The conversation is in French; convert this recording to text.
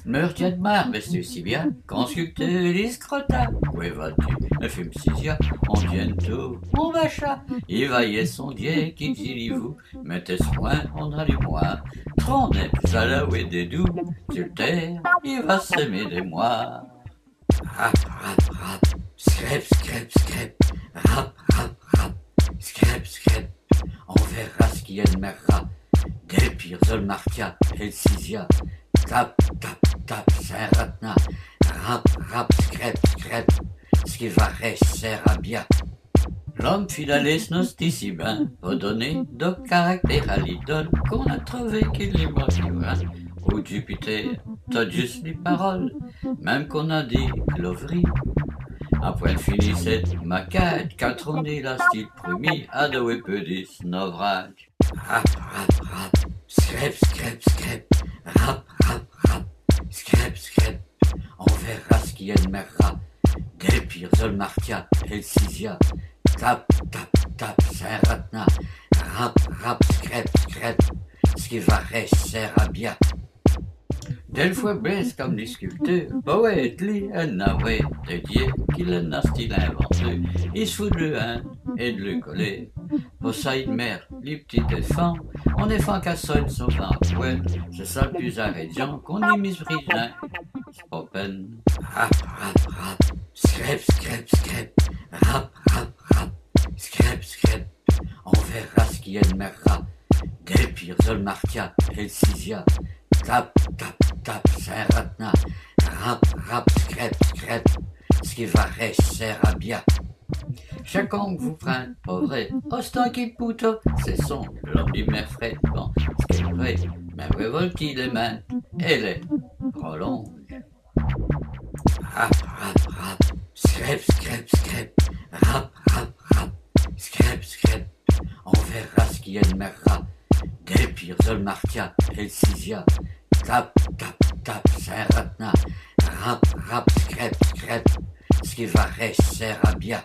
Meurtien de mar, veste si bien, consculte discrota. Où vas-tu, me fume cisia, on bientôt, mon vacha. Il va y son dieu, qui dit-vous, mettez soin, on a du moins. Tronnet, salaoué des doux, sur terre, il va s'aimer des mois. Rap, rap, rap, scrap, scrap, scrap, rap, rap, rap, scrap, scrap. On verra ce qu'il y a de merra. Des pires Zolmartia, Elsisia, tap, tap, tap, Saint-Ratna, rap, rap, scrap, scrap, ce qui va rester à bien. L'homme fidalès nosticibin, peut donner de caractère à l'idole qu'on a trouvé qu'il est motivant. Ou Jupiter, t'as juste les paroles, même qu'on a dit l'ovry. À point fini cette maquette, quand on dit la style promis, à de wepedis novrage. Rap, rap, rap, scrap, scrap, scrap, rap, rap, rap, scrap, scrap. On verra ce qu'il y a de merra. Des pires Zolmartia, Elsisia, tap, tap, tap, Saint-Ratna, rap, rap, scrap, scrap, ce qui va rester à bien. Del fois baisse comme les sculpteurs, poète, lit, un navré, dédié, qu'il a style inventé, il se fout de le un et de le coller. Pour ça, il merde, les petits éléphants, on défend qu'à sonne sauf en poêle, c'est ça le plus arrêtant qu'on y mise brisant, c'est pas peine. Rap, rap, rap, scrap, scrap, scrap, rap, rap, rap, scrap, scrap, on verra ce qu'il y a de merra, des pires Zolmartia, Elsisia, tap, tap, tap, Saint-Ratna, rap, rap, scrap, scrap, ce qui va rester à bien. Chacun que vous prend, pas vrai, ostant qui puto, c'est son, l'homme du merfret, bon, ce qui est vrai, mais révolti les mains, et les prolonge. Rap, rap, rap, scrap, scrap, scrap, rap, rap, rap, scrap, scrap, on verra ce qu'il y a de merra, des pires Zolmartia, Elsisia, tap, tap, tap, Saint-Ratna, rap, rap, scrap, scrap, ce qui va rester à bien.